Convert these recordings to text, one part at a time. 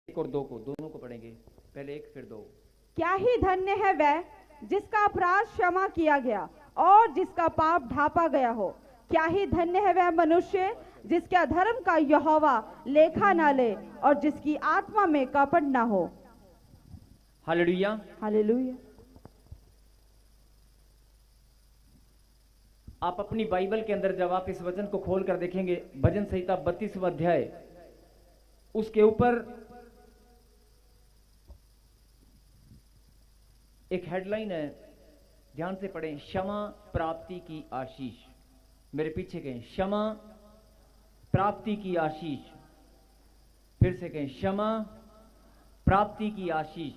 एक और दो को, दोनों को पढ़ेंगे, पहले एक फिर दो। क्या ही धन्य है वह जिसका अपराध क्षमा किया गया और जिसका पाप ढांपा गया हो। क्या ही धन्य है वह मनुष्य जिसके अधर्म का यहोवा लेखा ना ले और जिसकी आत्मा में कपट ना हो। हालेलुया। हालेलुया। आप अपनी बाइबल के अंदर जब आप इस वचन को खोल कर देखेंगे, भजन संहिता 32वां अध्याय, उसके ऊपर एक हेडलाइन है, ध्यान से पढ़ें, क्षमा प्राप्ति की आशीष। मेरे पीछे कहें, क्षमा प्राप्ति की आशीष। फिर से कहें, क्षमा प्राप्ति की आशीष।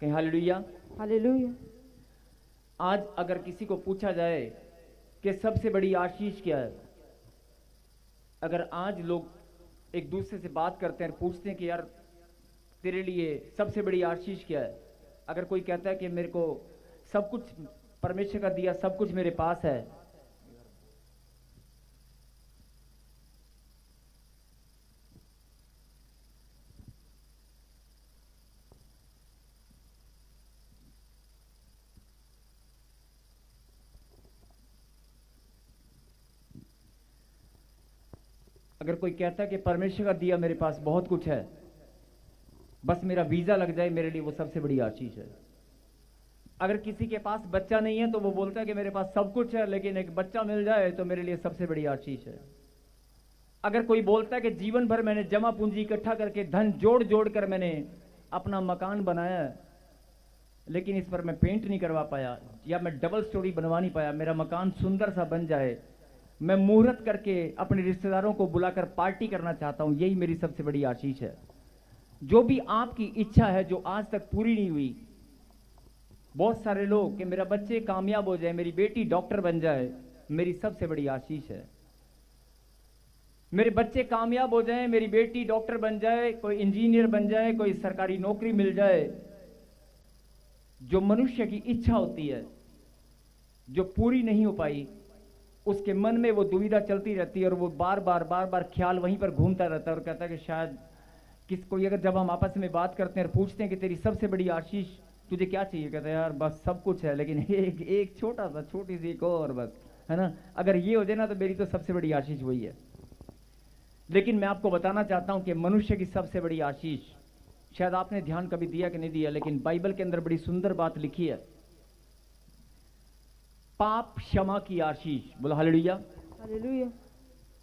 कहें हालेलुया। हालेलुया। आज अगर किसी को पूछा जाए कि सबसे बड़ी आशीष क्या है, अगर आज लोग एक दूसरे से बात करते हैं, पूछते हैं कि यार तेरे लिए सबसे बड़ी आशीष क्या है, अगर कोई कहता है कि मेरे को सब कुछ परमेश्वर का दिया सब कुछ मेरे पास है, अगर कोई कहता है कि परमेश्वर का दिया मेरे पास बहुत कुछ है, बस मेरा वीजा लग जाए, मेरे लिए वो सबसे बड़ी आशीष है। अगर किसी के पास बच्चा नहीं है तो वो बोलता है कि मेरे पास सब कुछ है लेकिन एक बच्चा मिल जाए तो मेरे लिए सबसे बड़ी आशीष है। अगर कोई बोलता है कि जीवन भर मैंने जमा पूंजी इकट्ठा करके धन जोड़ जोड़ कर मैंने अपना मकान बनाया है, लेकिन इस पर मैं पेंट नहीं करवा पाया या मैं डबल स्टोरी बनवा नहीं पाया, मेरा मकान सुंदर सा बन जाए, मैं मुहूर्त करके अपने रिश्तेदारों को बुलाकर पार्टी करना चाहता हूं, यही मेरी सबसे बड़ी आशीष है। जो भी आपकी इच्छा है जो आज तक पूरी नहीं हुई, बहुत सारे लोग कि मेरा बच्चे कामयाब हो जाए, मेरी बेटी डॉक्टर बन जाए, मेरी सबसे बड़ी आशीष है। मेरे बच्चे कामयाब हो जाएं, मेरी बेटी डॉक्टर बन जाए, कोई इंजीनियर बन जाए, कोई सरकारी नौकरी मिल जाए। जो मनुष्य की इच्छा होती है जो पूरी नहीं हो पाई, उसके मन में वो दुविधा चलती रहती है और वो बार बार ख्याल वहीं पर घूमता रहता है और कहता है कि शायद कोई अगर जब हम आपस में बात करते हैं और पूछते हैं कि तेरी सबसे बड़ी आशीष तुझे क्या चाहिए, कहता है यार बस सब कुछ है लेकिन एक छोटी सी एक और बस, है ना, अगर ये हो जाए ना तो मेरी तो सबसे बड़ी आशीष वही है। लेकिन मैं आपको बताना चाहता हूं कि मनुष्य की सबसे बड़ी आशीष, शायद आपने ध्यान कभी दिया कि नहीं दिया, लेकिन बाइबल के अंदर बड़ी सुंदर बात लिखी है, पाप क्षमा की आशीष। बोलो हालेलुया। हालेलुया।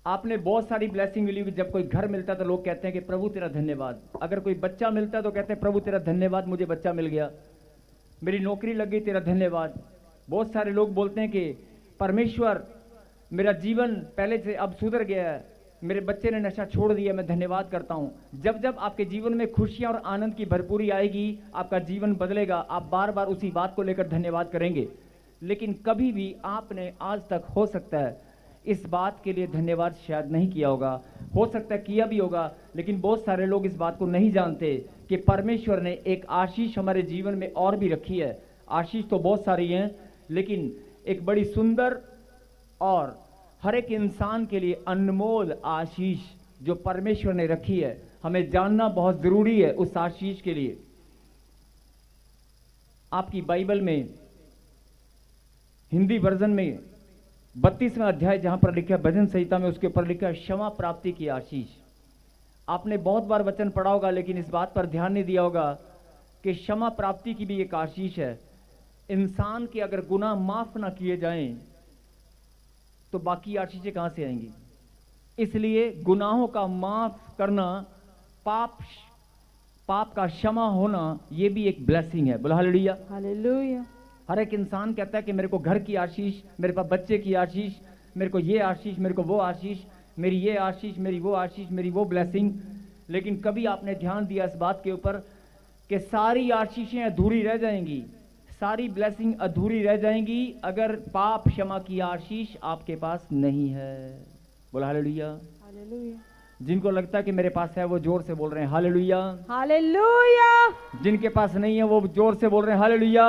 आपने बहुत सारी ब्लेसिंग मिली हुई, जब कोई घर मिलता है तो लोग कहते हैं कि प्रभु तेरा धन्यवाद, अगर कोई बच्चा मिलता है तो कहते हैं प्रभु तेरा धन्यवाद, मुझे बच्चा मिल गया, मेरी नौकरी लग गई, तेरा धन्यवाद। बहुत सारे लोग बोलते हैं कि परमेश्वर मेरा जीवन पहले से अब सुधर गया है, मेरे बच्चे ने नशा छोड़ दिया, मैं धन्यवाद करता हूं। जब जब आपके जीवन में खुशियां और आनंद की भरपूरी आएगी, आपका जीवन बदलेगा, आप बार बार उसी बात को लेकर धन्यवाद करेंगे। लेकिन कभी भी आपने आज तक, हो सकता है, इस बात के लिए धन्यवाद शायद नहीं किया होगा, हो सकता है किया भी होगा, लेकिन बहुत सारे लोग इस बात को नहीं जानते कि परमेश्वर ने एक आशीष हमारे जीवन में और भी रखी है। आशीष तो बहुत सारी हैं, लेकिन एक बड़ी सुंदर और हर एक इंसान के लिए अनमोल आशीष जो परमेश्वर ने रखी है, हमें जानना बहुत जरूरी है उस आशीष के लिए। आपकी बाइबल में हिंदी वर्जन में 32वां अध्याय जहां पर लिखा है भजन संहिता में, उसके ऊपर लिखा है क्षमा प्राप्ति की आशीष। आपने बहुत बार वचन पढ़ा होगा लेकिन इस बात पर ध्यान नहीं दिया होगा कि क्षमा प्राप्ति की भी एक आशीष है। इंसान के अगर गुनाह माफ ना किए जाएं तो बाकी आशीषें कहां से आएंगी। इसलिए गुनाहों का माफ करना, पाप का क्षमा होना, यह भी एक ब्लेसिंग है। बोलो हालेलुया। हालेलुया। हर एक इंसान कहता है कि मेरे को घर की आशीष, मेरे पास बच्चे की आशीष, मेरे को ये आशीष, मेरे को वो आशीष, मेरी ये आशीष, मेरी वो आशीष, मेरी वो ब्लेसिंग। लेकिन कभी आपने ध्यान दिया इस बात के ऊपर कि सारी आशीषें अधूरी रह जाएंगी, सारी ब्लेसिंग अधूरी रह जाएंगी अगर पाप क्षमा की आशीष आपके पास नहीं है। बोला हालेलुया। हालेलुया। जिनको लगता है कि मेरे पास है वो जोर से बोल रहे हैं हालेलुया। हालेलुया। जिनके पास नहीं है वो जोर से बोल रहे हैं हालेलुया।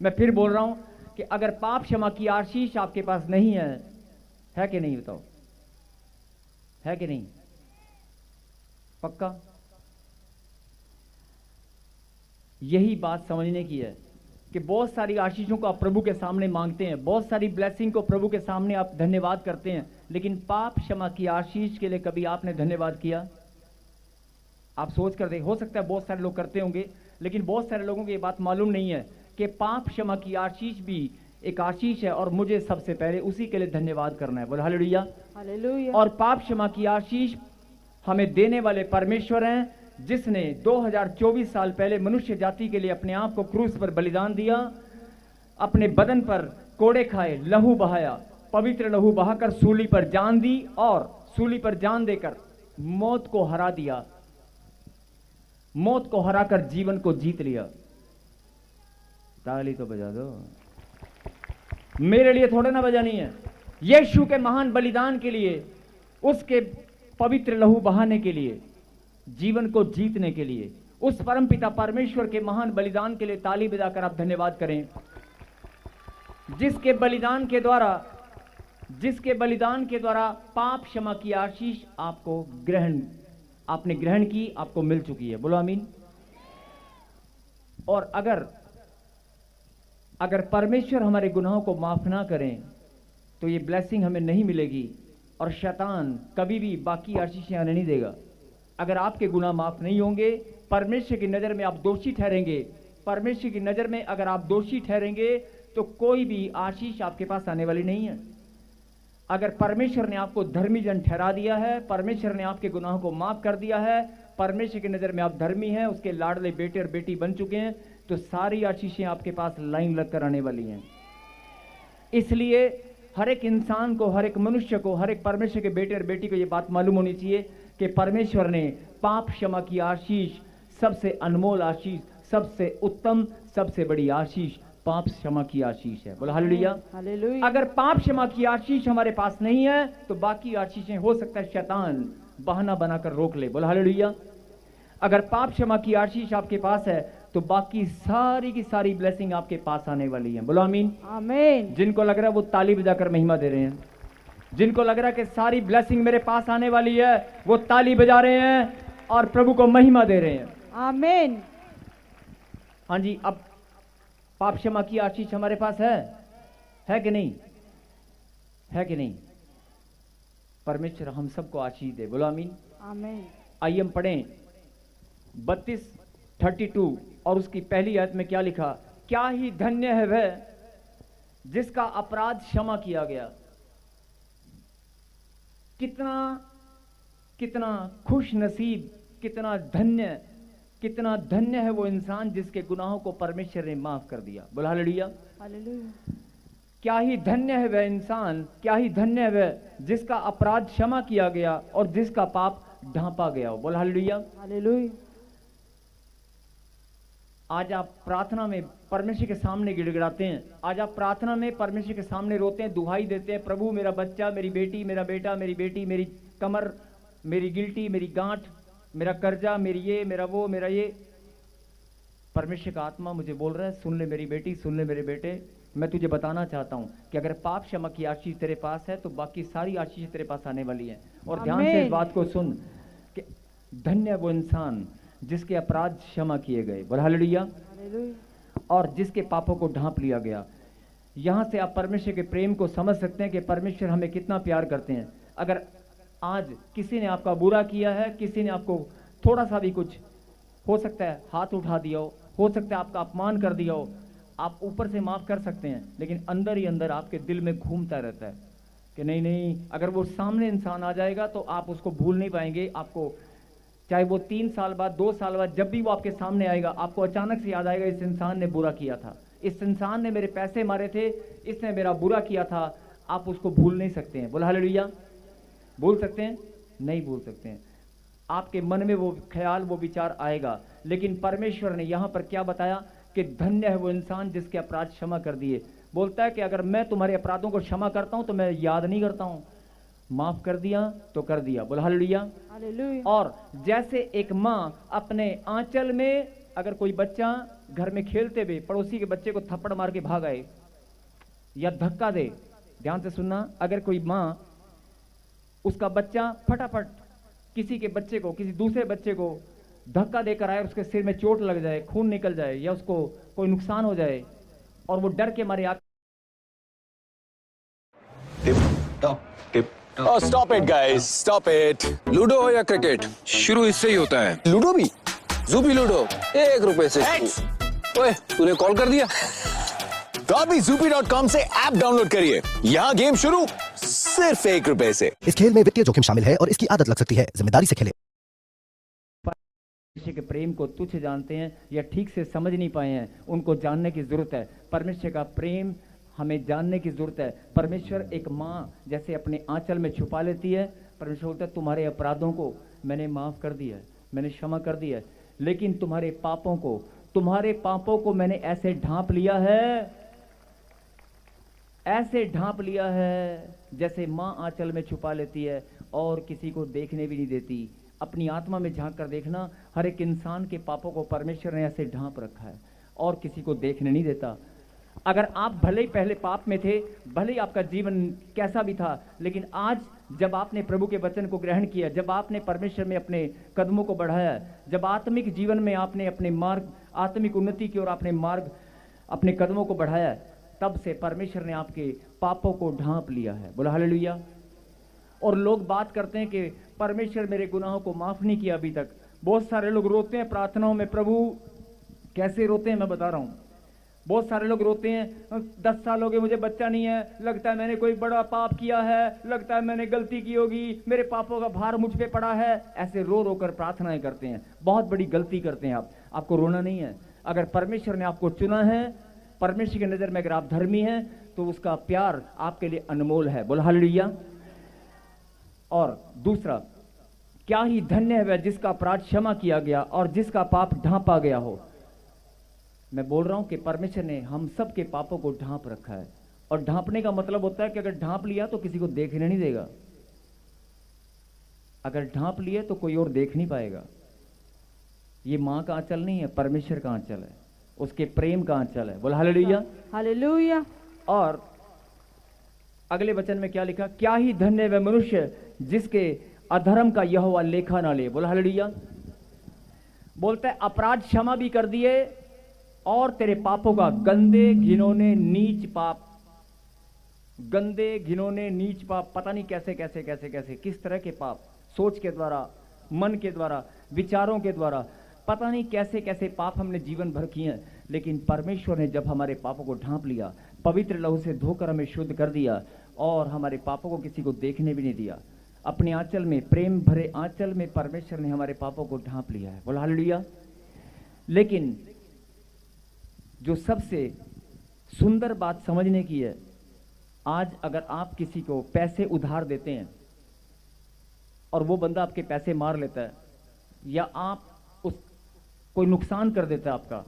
मैं फिर बोल रहा हूं कि अगर पाप क्षमा की आशीष आपके पास नहीं है कि नहीं, बताओ, है कि नहीं? पक्का? यही बात समझने की है कि बहुत सारी आशीषों को आप प्रभु के सामने मांगते हैं, बहुत सारी ब्लेसिंग को प्रभु के सामने आप धन्यवाद करते हैं, लेकिन पाप क्षमा की आशीष के लिए कभी आपने धन्यवाद किया? आप सोच कर देख, हो सकता है बहुत सारे लोग करते होंगे, लेकिन बहुत सारे लोगों को ये बात मालूम नहीं है कि पाप क्षमा की आशीष भी एक आशीष है और मुझे सबसे पहले उसी के लिए धन्यवाद करना है। बोल हालेलुया। हालेलुया। और पाप क्षमा की आशीष हमें देने वाले परमेश्वर हैं, जिसने 2024 साल पहले मनुष्य जाति के लिए अपने आप को क्रूस पर बलिदान दिया, अपने बदन पर कोड़े खाए, लहू बहाया, पवित्र लहू बहाकर सूली पर जान दी और सूली पर जान देकर मौत को हरा दिया, मौत को हराकर जीवन को जीत लिया। ताली तो बजा दो। मेरे लिए थोड़े ना बजानी है, यीशु के महान बलिदान के लिए, उसके पवित्र लहू बहाने के लिए, जीवन को जीतने के लिए, उस परमपिता परमेश्वर के महान बलिदान के लिए ताली बजाकर आप धन्यवाद करें, जिसके बलिदान के द्वारा पाप क्षमा की आशीष आपको आपने ग्रहण की, आपको मिल चुकी है। बोलो आमीन। और अगर परमेश्वर हमारे गुनाहों को माफ ना करें तो ये ब्लेसिंग हमें नहीं मिलेगी और शैतान कभी भी बाकी आशीषें आने नहीं देगा। अगर आपके गुनाह माफ नहीं होंगे, परमेश्वर की नजर में आप दोषी ठहरेंगे, परमेश्वर की नजर में अगर आप दोषी ठहरेंगे तो कोई भी आशीष आपके पास आने वाली नहीं है। अगर परमेश्वर ने आपको धर्मी जन ठहरा दिया है, परमेश्वर ने आपके गुनाहों को माफ कर दिया है, परमेश्वर की नजर में आप धर्मी हैं, उसके लाडले बेटे और बेटी बन चुके हैं, तो सारी आशीषें आपके पास लाइन लगकर आने वाली हैं। इसलिए हर एक इंसान को, हर एक मनुष्य को, हर एक परमेश्वर के बेटे और बेटी को यह बात मालूम होनी चाहिए कि परमेश्वर ने पाप क्षमा की आशीष, सबसे अनमोल आशीष, सबसे उत्तम, सबसे बड़ी आशीष पाप क्षमा की आशीष है। बोलो हालेलुया। हालेलुया। अगर पाप क्षमा की आशीष हमारे पास नहीं है तो बाकी आशीषें हो सकता है शैतान बहाना बनाकर रोक ले। बोलो हालेलुया। अगर पाप क्षमा की आशीष आपके पास है तो बाकी सारी की सारी ब्लेसिंग आपके पास आने वाली है। बोलो आमीन। आमीन। जिनको लग रहा है वो ताली बजाकर महिमा दे रहे हैं, जिनको लग रहा है कि सारी ब्लेसिंग मेरे पास आने वाली है, वो ताली बजा रहे हैं और प्रभु को महिमा दे रहे हैं। आमीन। हाँ जी, अब पाप क्षमा की आशीष हमारे पास है कि नहीं? है कि नहीं? परमेश्वर हम सबको आशीष दे। बोलो आमीन। आमीन। आइए हम पढ़ें 32:32 और उसकी पहली आयत में क्या लिखा? क्या ही धन्य है वह जिसका अपराध क्षमा किया गया। कितना खुश नसीब, कितना धन्य है वो इंसान जिसके गुनाहों को परमेश्वर ने माफ कर दिया। बोला हालेलुया। हालेलुया। क्या ही धन्य है वह इंसान, क्या ही धन्य है वह जिसका अपराध क्षमा किया गया और जिसका पाप ढांपा गया हो। बोला हालेलुया। हालेलुया। आज आप प्रार्थना में परमेश्वर के सामने गिड़गिड़ाते हैं, आज आप प्रार्थना में परमेश्वर के सामने रोते हैं, दुहाई देते हैं, प्रभु मेरा बच्चा, मेरी बेटी, मेरा बेटा, मेरी बेटी, मेरी कमर, मेरी गिल्टी, मेरी गांठ, मेरा कर्जा, मेरी ये, मेरा वो, मेरा ये। परमेश्वर का आत्मा मुझे बोल रहा है, सुन ले मेरी बेटी, सुन ले मेरे बेटे, मैं तुझे बताना चाहता हूं कि अगर पाप क्षमा की आशीष तेरे पास है तो बाकी सारी आशीष तेरे पास आने वाली है। और ध्यान से इस बात को सुन कि धन्य वो इंसान जिसके अपराध क्षमा किए गए। बोल हालेलुया। और जिसके पापों को ढांप लिया गया। यहां से आप परमेश्वर के प्रेम को समझ सकते हैं कि परमेश्वर हमें कितना प्यार करते हैं। अगर आज किसी ने आपका बुरा किया है, किसी ने आपको थोड़ा सा भी कुछ, हो सकता है हाथ उठा दिया हो सकता है आपका अपमान कर दिया हो, आप ऊपर से माफ कर सकते हैं, लेकिन अंदर ही अंदर आपके दिल में घूमता रहता है कि नहीं, अगर वो सामने इंसान आ जाएगा तो आप उसको भूल नहीं पाएंगे। आपको चाहे वो 3 साल बाद, 2 साल बाद, जब भी वो आपके सामने आएगा, आपको अचानक से याद आएगा इस इंसान ने बुरा किया था, इस इंसान ने मेरे पैसे मारे थे, इसने मेरा बुरा किया था। आप उसको भूल नहीं सकते हैं। बोला हालेलुया। भूल सकते हैं? नहीं भूल सकते हैं। आपके मन में वो ख्याल, वो विचार आएगा, लेकिन परमेश्वर ने यहां पर क्या बताया कि धन्य है वो इंसान जिसके अपराध क्षमा कर दिए। बोलता है कि अगर मैं तुम्हारे अपराधों को क्षमा करता हूं तो मैं याद नहीं करता हूं, माफ कर दिया तो कर दिया। बोला हालेलुया। और जैसे एक माँ अपने आंचल में, अगर कोई बच्चा घर में खेलते हुए पड़ोसी के बच्चे को थप्पड़ मार के भाग आए या धक्का दे, ध्यान से सुनना, अगर कोई माँ उसका बच्चा फटाफट किसी के बच्चे को, किसी दूसरे बच्चे को धक्का देकर आए, उसके सिर में चोट लग जाए, खून निकल जाए या उसको कोई नुकसान हो जाए और वो डर के मारे tip top tip top. Oh, stop it guys, stop it. Ludo हो या क्रिकेट, शुरू इससे ही होता है। लूडो भी, ज़ूबी लूडो 1 रुपए से। ओए, तूने कॉल कर दिया? तो अभी zubi.com से ऐप डाउनलोड करिए। यहाँ गेम शुरू सिर्फ 1 रुपए से। इस खेल में वित्तीय जोखिम शामिल है और इसकी आदत लग सकती है। जिम्मेदारी से खेलें। परमेश्वर के प्रेम को तुच्छ जानते हैं या ठीक से समझ नहीं पाए हैं, उनको जानने की जरूरत है। परमेश्वर का प्रेम हमें जानने की जरूरत है। परमेश्वर एक माँ जैसे अपने आंचल में छुपा लेती है। परमेश्वर बोलता है तुम्हारे अपराधों को मैंने माफ कर दिया है, मैंने क्षमा कर दिया है, लेकिन तुम्हारे पापों को मैंने ऐसे ढांप लिया है, ऐसे ढांप लिया है जैसे माँ आंचल में छुपा लेती है और किसी को देखने भी नहीं देती। अपनी आत्मा में झांक कर देखना, हर एक इंसान के पापों को परमेश्वर ने ऐसे ढांप रखा है और किसी को देखने नहीं देता। अगर आप भले ही पहले पाप में थे, भले ही आपका जीवन कैसा भी था, लेकिन आज जब आपने प्रभु के वचन को ग्रहण किया, जब आपने परमेश्वर में अपने कदमों को बढ़ाया, जब आत्मिक जीवन में आपने अपने मार्ग, आत्मिक उन्नति की ओर आपने मार्ग, अपने कदमों को बढ़ाया, तब से परमेश्वर ने आपके पापों को ढांप लिया है। बोला हालेलुया। और लोग बात करते हैं कि परमेश्वर मेरे गुनाहों को माफ नहीं किया अभी तक। बहुत सारे लोग रोते हैं प्रार्थनाओं में। प्रभु कैसे रोते हैं मैं बता रहा हूँ। बहुत सारे लोग रोते हैं, 10 साल हो गए मुझे बच्चा नहीं है, लगता है मैंने कोई बड़ा पाप किया है, लगता है मैंने गलती की होगी, मेरे पापों का भार मुझ पे पड़ा है। ऐसे रो रो कर प्रार्थनाएं करते हैं। बहुत बड़ी गलती करते हैं आप। आपको रोना नहीं है। अगर परमेश्वर ने आपको चुना है, परमेश्वर की नजर में अगर आप धर्मी हैं, तो उसका प्यार आपके लिए अनमोल है। बोल हालेलुया। और दूसरा, क्या ही धन्य है वह जिसका अपराध क्षमा किया गया और जिसका पाप ढांपा गया हो। मैं बोल रहा हूं कि परमेश्वर ने हम सब के पापों को ढांप रखा है। और ढांपने का मतलब होता है कि अगर ढांप लिया तो किसी को देखने नहीं देगा। अगर ढांप लिए तो कोई और देख नहीं पाएगा। ये मां का आंचल नहीं है, परमेश्वर का आंचल है, उसके प्रेम का आंचल है। बोल हालेलुया, हालेलुया। और अगले वचन में क्या लिखा, क्या ही धन्य वह मनुष्य जिसके अधर्म का यहोवा लेखा ना ले। बोल हालेलुया। बोलता है अपराध क्षमा भी कर दिए और तेरे पापों का गंदे घिनौने नीच पाप, गंदे घिनौने नीच पाप, पता नहीं कैसे कैसे कैसे कैसे किस तरह के पाप, सोच के द्वारा, मन के द्वारा, विचारों के द्वारा, पता नहीं कैसे कैसे पाप हमने जीवन भर किए हैं। लेकिन परमेश्वर ने जब हमारे पापों को ढांप लिया, पवित्र लहू से धोकर हमें शुद्ध कर दिया और हमारे पापों को किसी को देखने भी नहीं दिया। अपने आंचल में, प्रेम भरे आंचल में परमेश्वर ने हमारे पापों को ढांप लिया है। बोल हालेलुया। लेकिन जो सबसे सुंदर बात समझने की है, आज अगर आप किसी को पैसे उधार देते हैं और वो बंदा आपके पैसे मार लेता है या आप उस कोई नुकसान कर देता है आपका,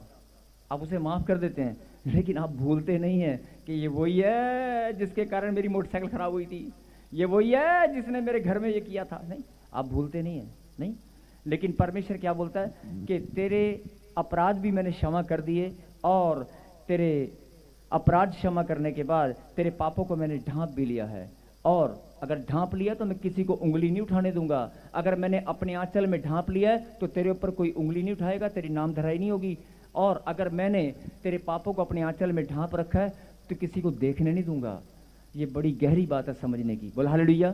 आप उसे माफ कर देते हैं, लेकिन आप भूलते नहीं हैं कि ये वही है जिसके कारण मेरी मोटरसाइकिल खराब हुई थी, ये वही है जिसने मेरे घर में ये किया था। नहीं, आप भूलते नहीं हैं। नहीं, लेकिन परमेश्वर क्या बोलता है कि तेरे अपराध भी मैंने क्षमा कर दिए और तेरे अपराध क्षमा करने के बाद तेरे पापों को मैंने ढांप भी लिया है। और अगर ढांप लिया तो मैं किसी को उंगली नहीं उठाने दूंगा। अगर मैंने अपने आंचल में ढांप लिया है तो तेरे ऊपर कोई उंगली नहीं उठाएगा, तेरी नाम धराई नहीं होगी। और अगर मैंने तेरे पापों को अपने आंचल में ढांप रखा है तो किसी को देखने नहीं दूंगा। ये बड़ी गहरी बात है समझने की। बोल हालेलुया।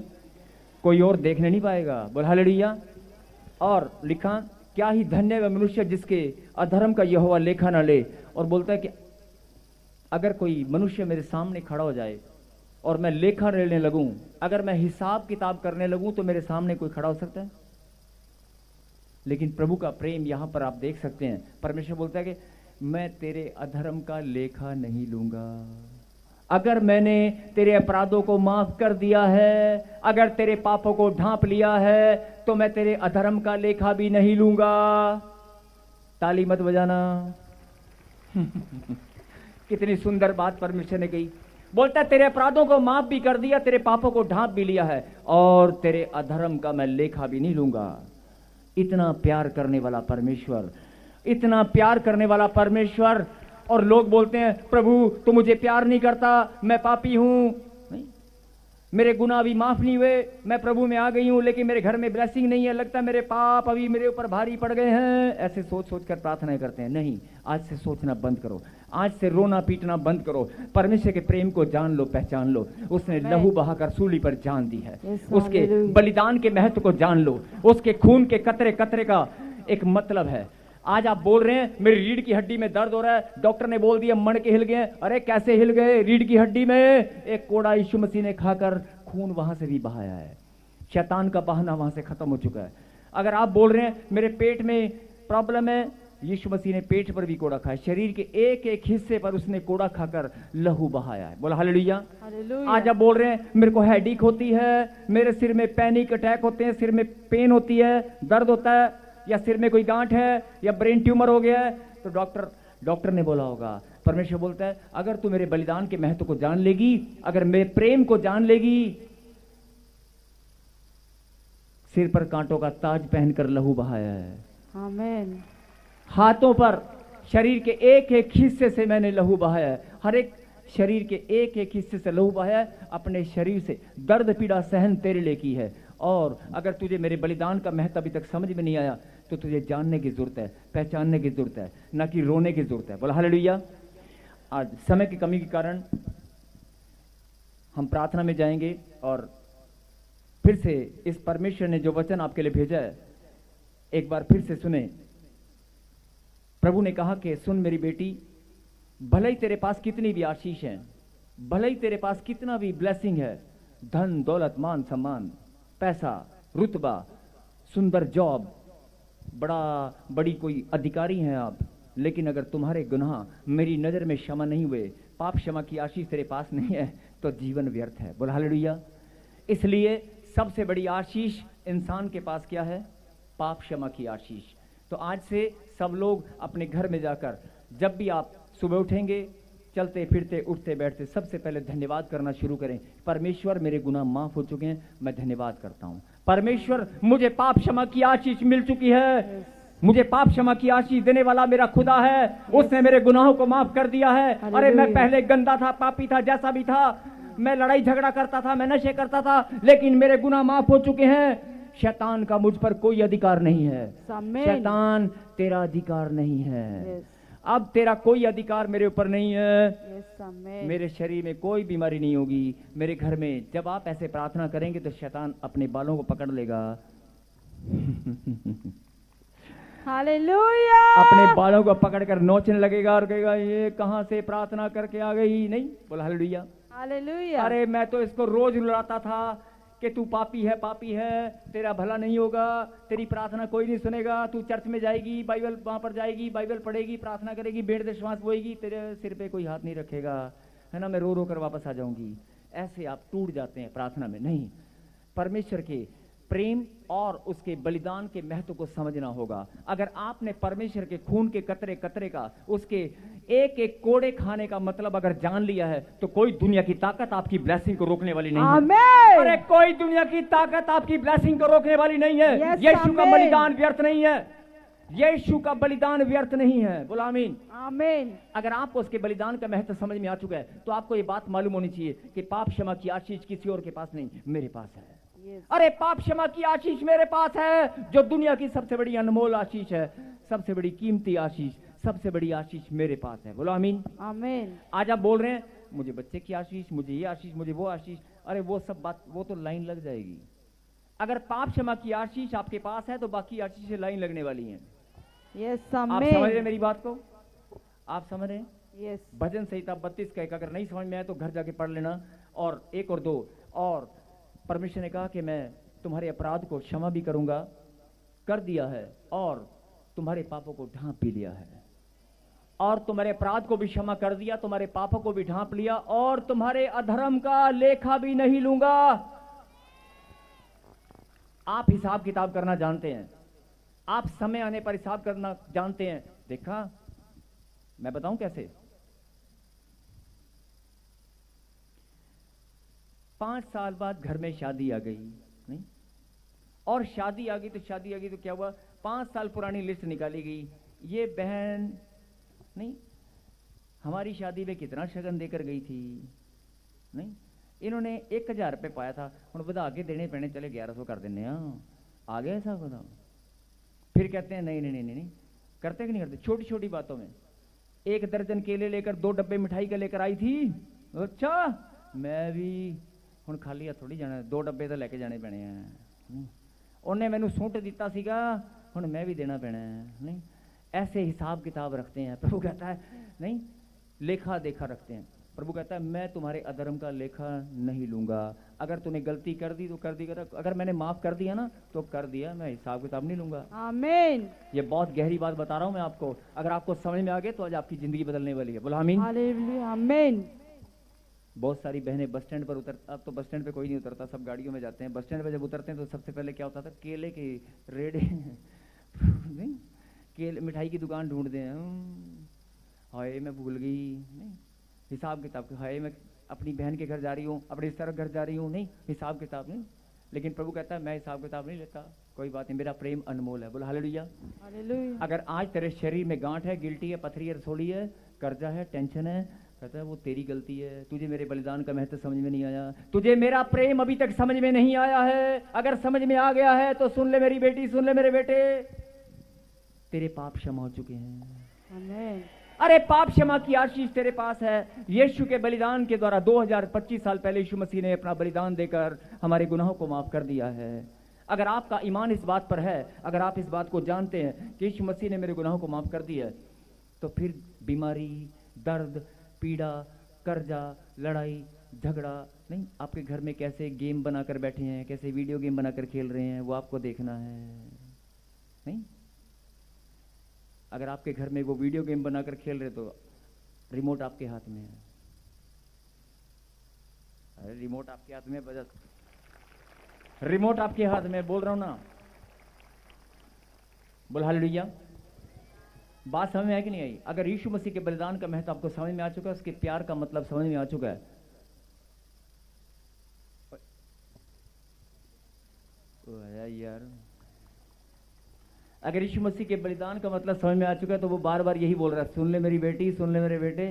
कोई और देखने नहीं पाएगा। बोल हालेलुया। और लिखा, क्या ही धन्य वह मनुष्य जिसके अधर्म का यहोवा लेखा ना ले। और बोलता है कि अगर कोई मनुष्य मेरे सामने खड़ा हो जाए और मैं लेखा लेने लगूं, अगर मैं हिसाब किताब करने लगूं, तो मेरे सामने कोई खड़ा हो सकता है? लेकिन प्रभु का प्रेम यहां पर आप देख सकते हैं। परमेश्वर बोलता है कि मैं तेरे अधर्म का लेखा नहीं लूंगा। अगर मैंने तेरे अपराधों को माफ कर दिया है, अगर तेरे पापों को ढांप लिया है, तो मैं तेरे अधर्म का लेखा भी नहीं लूंगा। ताली मत बजाना। कितनी सुंदर बात परमेश्वर ने कही। बोलता है तेरे अपराधों को माफ भी कर दिया, तेरे पापों को ढांप भी लिया है और तेरे अधर्म का मैं लेखा भी नहीं लूंगा। इतना प्यार करने वाला परमेश्वर, इतना प्यार करने वाला परमेश्वर। और लोग बोलते हैं प्रभु तू मुझे प्यार नहीं करता, मैं पापी हूं। नहीं, मेरे गुनाह अभी माफ नहीं हुए, मैं प्रभु में आ गई हूं लेकिन मेरे घर में ब्लेसिंग नहीं है, लगता है मेरे पाप अभी मेरे ऊपर भारी पड़ गए हैं। ऐसे सोच सोच कर प्रार्थनाएं करते हैं। नहीं, आज से सोचना बंद करो, आज से रोना पीटना बंद करो। परमेश्वर के प्रेम को जान लो, पहचान लो। उसने लहू बहाकर सूली पर जान दी है। उसके बलिदान के महत्व को जान लो। उसके खून के कतरे कतरे का एक मतलब है। आज आप बोल रहे हैं मेरी रीढ़ की हड्डी में दर्द हो रहा है, डॉक्टर ने बोल दिया मण के हिल गए। अरे कैसे हिल गए? रीढ़ की हड्डी में एक कोड़ा यीशु मसीह ने खाकर खून वहां से भी बहाया है। शैतान का बहाना वहां से खत्म हो चुका है। अगर आप बोल रहे हैं मेरे पेट में प्रॉब्लम है, यीशु मसीह ने पेट पर भी कोड़ा खाया। शरीर के एक एक हिस्से पर उसने कोड़ा खाकर लहू बहाया है। बोला हालेलुया। आज आप बोल रहे हैं मेरे को हेडेक होती है, मेरे सिर में पैनिक अटैक होते हैं, सिर में पेन होती है, दर्द होता है, या सिर में कोई गांठ है, या ब्रेन ट्यूमर हो गया है, तो डॉक्टर ने बोला होगा। परमेश्वर बोलता है अगर तू मेरे बलिदान के महत्व को जान लेगी, अगर मेरे प्रेम को जान लेगी, सिर पर कांटों का ताज पहनकर लहू बहाया है। आमीन। हाथों पर शरीर के एक एक हिस्से से मैंने लहू बहाया है। हर एक शरीर के एक एक हिस्से से लहू बहाया है। अपने शरीर से दर्द पीड़ा सहन तेरे लिए की है। और अगर तुझे मेरे बलिदान का महत्व अभी तक समझ में नहीं आया तो तुझे जानने की जरूरत है, पहचानने की जरूरत है, ना कि रोने की जरूरत है। बोला हालेलुया। आज समय की कमी के कारण हम प्रार्थना में जाएंगे और फिर से इस परमेश्वर ने जो वचन आपके लिए भेजा है एक बार फिर से सुने। प्रभु ने कहा कि सुन मेरी बेटी, भले ही तेरे पास कितनी भी आशीष है, भले ही तेरे पास कितना भी ब्लेसिंग है, धन दौलत मान सम्मान पैसा रुतबा सुंदर जॉब, बड़ी कोई अधिकारी हैं आप, लेकिन अगर तुम्हारे गुनाह मेरी नजर में क्षमा नहीं हुए, पाप क्षमा की आशीष तेरे पास नहीं है, तो जीवन व्यर्थ है। बोल हालेलुया। इसलिए सबसे बड़ी आशीष इंसान के पास क्या है? पाप क्षमा की आशीष। तो आज से सब लोग अपने घर में जाकर जब भी आप सुबह उठेंगे, चलते फिरते उठते बैठते, सबसे पहले धन्यवाद करना शुरू करें। परमेश्वर मेरे गुनाह माफ हो चुके हैं, मैं धन्यवाद करता हूं। परमेश्वर मुझे पाप क्षमा की आशीष मिल चुकी है, मुझे पाप क्षमा की आशीष देने वाला मेरा खुदा है, उसने मेरे गुनाहों को माफ कर दिया है। अरे मैं पहले गंदा था, पापी था, जैसा भी था, मैं लड़ाई झगड़ा करता था, मैं नशे करता था, लेकिन मेरे गुनाह माफ हो चुके हैं। शैतान का मुझ पर कोई अधिकार नहीं है। शैतान तेरा अधिकार नहीं है। अब तेरा कोई अधिकार मेरे ऊपर नहीं है। मेरे शरीर में कोई बीमारी नहीं होगी। मेरे घर में जब आप ऐसे प्रार्थना करेंगे तो शैतान अपने बालों को पकड़ लेगा। हालेलुया। अपने बालों को पकड़कर नोचने लगेगा और कहेगा ये कहां से प्रार्थना करके आ गई। नहीं, बोला हालेलुया। हालेलुया। अरे मैं तो इसको रोज रुलाता था कि तू पापी है, तेरा भला नहीं होगा, तेरी प्रार्थना कोई नहीं सुनेगा, तू चर्च में जाएगी, बाइबल वहां पर जाएगी, बाइबल पढ़ेगी, प्रार्थना करेगी, बेड़ श्वास बोएगी, तेरे सिर पे कोई हाथ नहीं रखेगा, है ना, मैं रो रो कर वापस आ जाऊंगी। ऐसे आप टूट जाते हैं प्रार्थना में। नहीं, परमेश्वर के प्रेम और उसके बलिदान के महत्व को समझना होगा। अगर आपने परमेश्वर के खून के कतरे कतरे का, उसके एक एक कोड़े खाने का मतलब अगर जान लिया है, तो कोई दुनिया की ताकत आपकी ब्लेसिंग को रोकने वाली नहीं है। अरे कोई दुनिया की ताकत आपकी ब्लेसिंग को रोकने वाली नहीं है। यीशु का बलिदान व्यर्थ नहीं है। यीशु का बलिदान व्यर्थ नहीं है। बोला आमीन। आमीन। अगर आपको उसके बलिदान का महत्व समझ में आ चुका है तो आपको ये बात मालूम होनी चाहिए कि पाप क्षमा की आशीष किसी और के पास नहीं, मेरे पास है। अरे पाप क्षमा की आशीष मेरे पास है, जो दुनिया की सबसे बड़ी अनमोल आशीष है, सबसे बड़ी कीमती आशीष, सबसे बड़ी आशीष मेरे पास है। बोलो आमीन। आमीन। आज आप बोल रहे हैं मुझे बच्चे की आशीष, मुझे ये आशीष, मुझे वो आशीष। अरे वो सब बात, वो तो लाइन लग जाएगी। अगर पाप क्षमा की आशीष आपके पास है तो बाकी आशीष से लाइन लगने वाली है। यस, आप समझ रहे मेरी बात को? आप समझ रहे हैं? यस। भजन संहिता 32 का एक अगर नहीं समझ में आए तो घर जाके पढ़ लेना। और 1 और 2, और परमेश्वर ने कहा कि मैं तुम्हारे अपराध को क्षमा भी करूंगा, कर दिया है, और तुम्हारे पापों को ढांप भी लिया है। और तुम्हारे अपराध को भी क्षमा कर दिया, तुम्हारे पापों को भी ढांप लिया, और तुम्हारे अधर्म का लेखा भी नहीं लूंगा। आप हिसाब किताब करना जानते हैं, आप समय आने पर हिसाब करना जानते हैं। देखा, मैं बताऊं कैसे? 5 साल बाद घर में शादी आ गई, नहीं? और शादी आ गई तो क्या हुआ? 5 साल पुरानी लिस्ट निकाली गई। ये बहन नहीं हमारी शादी में कितना शगन देकर गई थी, नहीं? इन्होंने 1000 रुपये पाया था, हम बढ़ा के देने पैने, चले 1100 कर देने। आ गया ऐसा खुदा। फिर कहते हैं नहीं नहीं नहीं नहीं, करते कि नहीं करते? छोटी छोटी बातों में 1 दर्जन केले लेकर 2 डब्बे मिठाई के लेकर आई थी। अच्छा मैं भी ਹੁਣ ਖਾਲੀ ਹੱਥ ਥੋੜੀ ਜਾਣਾ, 2 ਡੱਬੇ ਤਾਂ ਲੈ ਕੇ ਜਾਣੇ ਪੈਣੇ ਆ। ਉਹਨੇ ਮੈਨੂੰ ਸੁੱਟ ਦਿੱਤਾ ਸੀਗਾ, ਹੁਣ मैं भी देना पैना है। नहीं, ऐसे हिसाब किताब रखते हैं। प्रभु कहता है नहीं, लेखा देखा रखते हैं। प्रभु कहता है मैं तुम्हारे अधर्म का लेखा नहीं लूंगा। अगर तूने गलती कर दी तो कर दी, अगर मैंने माफ कर दिया ना तो कर दिया, मैं हिसाब किताब नहीं लूंगा। आमीन। ये बहुत गहरी बात बता रहा हूं मैं आपको, अगर आपको समझ में आ गए तो आज आपकी जिंदगी बदलने वाली है। बोला आमीन। हालेलुया, आमीन। बहुत सारी बहनें बस स्टैंड पर अब तो बस स्टैंड पे कोई नहीं उतरता, सब गाड़ियों में जाते हैं। बस स्टैंड पे जब उतरते हैं तो सबसे पहले क्या होता था, केले के रेड़े नहीं, केले मिठाई की दुकान ढूंढते हैं। हाय मैं भूल गई, नहीं हिसाब किताब, हाय मैं अपनी बहन के घर जा रही हूँ, अपने इस तरफ घर जा रही हूँ, नहीं हिसाब किताब नहीं। लेकिन प्रभु कहता है मैं हिसाब किताब नहीं लेता, कोई बात नहीं, मेरा प्रेम अनमोल है। बोला हालेलुया। हालेलुया। अगर आज तेरे शरीर में गांठ है, गिल्टी है, पथरी है, रसोली है, कर्जा है, टेंशन है, कहता है वो तेरी गलती है। तुझे मेरे बलिदान का महत्व समझ में नहीं आया, तुझे मेरा प्रेम अभी तक समझ में नहीं आया है। अगर समझ में आ गया है तो सुन ले मेरी बेटी, सुन ले मेरे बेटे, तेरे पाप क्षमा हो चुके हैं। आमीन। अरे पाप क्षमा की आशीष तेरे पास है। यीशु के बलिदान के द्वारा 2025 साल पहले यीशु मसीह ने अपना बलिदान देकर हमारे गुनाहों को माफ कर दिया है। अगर आपका ईमान इस बात पर है, अगर आप इस बात को जानते हैं कि यीशु मसीह ने मेरे गुनाहों को माफ कर दिया है, तो फिर बीमारी, दर्द, पीड़ा, कर्जा, लड़ाई, झगड़ा नहीं, आपके घर में कैसे गेम बनाकर बैठे हैं, कैसे वीडियो गेम बनाकर खेल रहे हैं, वो आपको देखना है। नहीं, अगर आपके घर में वो वीडियो गेम बनाकर खेल रहे तो रिमोट आपके हाथ में है। अरे रिमोट आपके हाथ में, बजा रिमोट आपके हाथ में, बोल रहा हूं ना। बोल हालेलुया। बात समझ में आई कि नहीं आई? अगर यीशु मसीह के बलिदान का महत्व आपको समझ में आ चुका है, उसके प्यार का मतलब समझ में आ चुका है, यार अगर यीशु मसीह के बलिदान का मतलब समझ में आ चुका है तो वो बार बार यही बोल रहा है, सुन ले मेरी बेटी, सुन ले मेरे बेटे,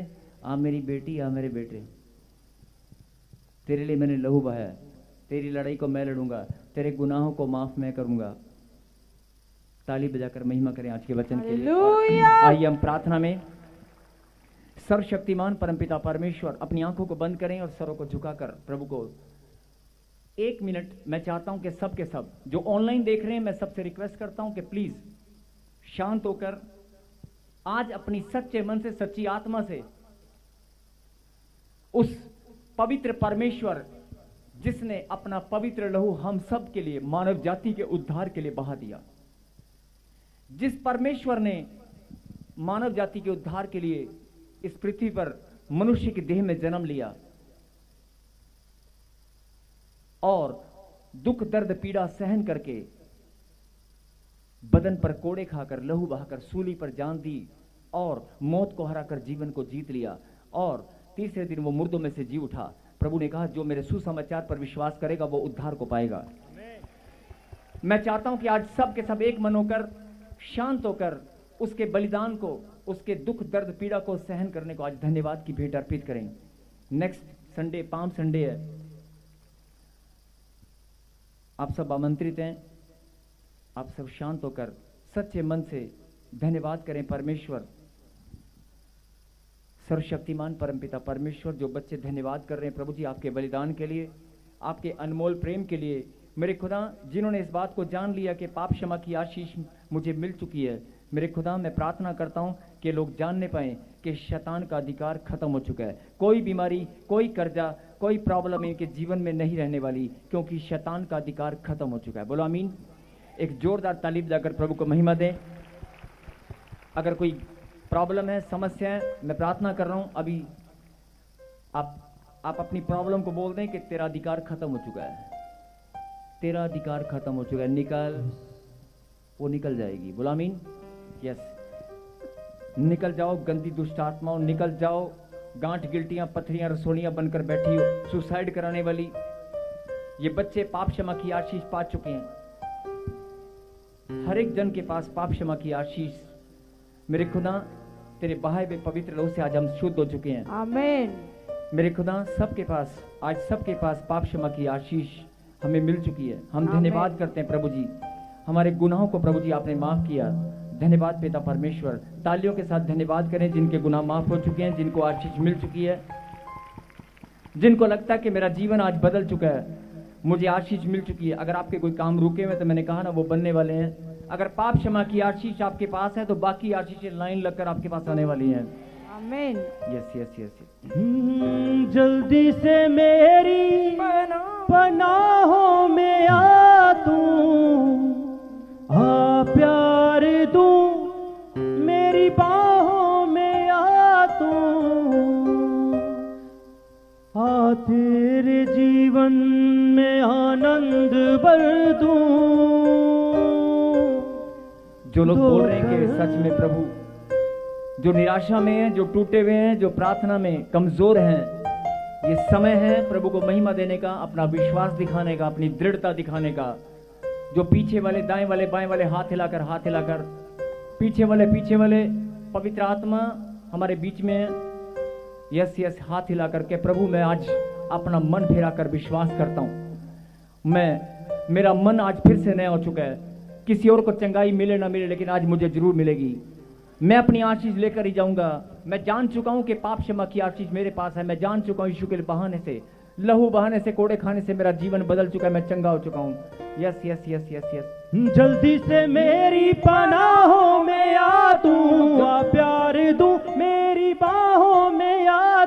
आ मेरी बेटी, आ मेरे बेटे, तेरे लिए मैंने लहू बहाया, तेरी लड़ाई को मैं लड़ूंगा, तेरे गुनाहों को माफ मैं करूंगा। ताली बजाकर महिमा करें आज के वचन के लिए। आइए हम प्रार्थना में, सर्वशक्तिमान परमपिता परमेश्वर, अपनी आंखों को बंद करें और सरों को झुकाकर प्रभु को 1 मिनट मैं चाहता हूं कि सब के सब जो ऑनलाइन देख रहे हैं, मैं सबसे रिक्वेस्ट करता हूं कि प्लीज शांत होकर आज अपनी सच्चे मन से, सच्ची आत्मा से उस पवित्र परमेश्वर जिसने अपना पवित्र लहू हम सब के लिए, मानव जाति के उद्धार के लिए बहा दिया, जिस परमेश्वर ने मानव जाति के उद्धार के लिए इस पृथ्वी पर मनुष्य की देह में जन्म लिया और दुख दर्द पीड़ा सहन करके बदन पर कोड़े खाकर, लहू बहाकर सूली पर जान दी और मौत को हराकर जीवन को जीत लिया और तीसरे दिन वो मुर्दों में से जी उठा। प्रभु ने कहा जो मेरे सुसमाचार पर विश्वास करेगा वो उद्धार को पाएगा। मैं चाहता हूं कि आज सब के सब एक मन होकर, शांत होकर उसके बलिदान को, उसके दुख दर्द पीड़ा को सहन करने को आज धन्यवाद की भेंट अर्पित करें। नेक्स्ट संडे पाम संडे है, आप सब आमंत्रित हैं। आप सब शांत होकर सच्चे मन से धन्यवाद करें परमेश्वर, सर्वशक्तिमान परमपिता परमेश्वर। जो बच्चे धन्यवाद कर रहे हैं प्रभु जी आपके बलिदान के लिए, आपके अनमोल प्रेम के लिए, मेरे खुदा जिन्होंने इस बात को जान लिया कि पाप क्षमा की आशीष मुझे मिल चुकी है, मेरे खुदा मैं प्रार्थना करता हूं कि लोग जानने पाएं कि शैतान का अधिकार खत्म हो चुका है। कोई बीमारी, कोई कर्जा, कोई प्रॉब्लम इनके जीवन में नहीं रहने वाली, क्योंकि शैतान का अधिकार खत्म हो चुका है। बोलो आमीन। एक जोरदार ताली बजाकर प्रभु को महिमा दें। अगर कोई प्रॉब्लम है, समस्या है, मैं प्रार्थना कर रहा हूं अभी आप अपनी प्रॉब्लम को बोल दें कि तेरा अधिकार खत्म हो चुका है, तेरा अधिकार खत्म हो चुका है, निकल, वो निकल जाएगी। बोलो आमीन। यस, निकल जाओ गंदी दुष्ट आत्माओं, निकल जाओ गांठ गिल्टियां पथरियां रसोलियां बनकर बैठी हो, सुसाइड कराने वाली। ये बच्चे पाप क्षमा की आशीष पा चुके हैं। हर एक जन के पास पाप क्षमा की आशीष, मेरे खुदा तेरे बहाए हुए पवित्र लहू से आज हम शुद्ध हो चुके हैं। आमीन। मेरे खुदा सबके पास, आज सबके पास पाप क्षमा की आशीष हमें मिल चुकी है। हम आमीन। धन्यवाद करते हैं प्रभु जी, हमारे गुनाहों को प्रभु जी आपने माफ किया। धन्यवाद पिता परमेश्वर। तालियों के साथ धन्यवाद करें जिनके गुनाह माफ हो चुके हैं, जिनको आशीष मिल चुकी है, जिनको लगता है कि मेरा जीवन आज बदल चुका है, मुझे आशीष मिल चुकी है। अगर आपके कोई काम रुके हुए तो मैंने कहा ना वो बनने वाले हैं। अगर पाप क्षमा की आशीष आपके पास है तो बाकी आशीषें लाइन लगकर आपके पास आने वाली हैं। आमीन। Yes yes yes. जल्दी से मेरी पनाहों में आ तू, आ प्यार दूं मेरी बाहों में आ तू, आ तेरे जीवन में आनंद भर दूं। जो लोग बोल रहे हैं कि सच में प्रभु, जो निराशा में हैं, जो टूटे हुए हैं, जो प्रार्थना में कमजोर हैं, ये समय है प्रभु को महिमा देने का, अपना विश्वास दिखाने का, अपनी दृढ़ता दिखाने का। जो पीछे वाले, दाएं वाले, बाएं वाले हाथ हिलाकर, पीछे वाले पवित्र आत्मा हमारे बीच में है। यस यस, हाथ हिला करके प्रभु मैं आज अपना मन फेरा कर विश्वास करता हूं। मेरा मन आज फिर से नया हो चुका है। किसी और को चंगाई मिले ना मिले, लेकिन आज मुझे जरूर मिलेगी। मैं अपनी आशीष लेकर ही जाऊंगा। मैं जान चुका हूं कि पाप क्षमा की आशीष मेरे पास है। मैं जान चुका हूं यीशु के बहाने से, लहू बहाने से, कोड़े खाने से मेरा जीवन बदल चुका है। मैं चंगा हो चुका हूं। Yes yes yes yes yes. जल्दी से मेरी पनाहों में आ तू, आ प्यार दूं मेरी बाहों में आ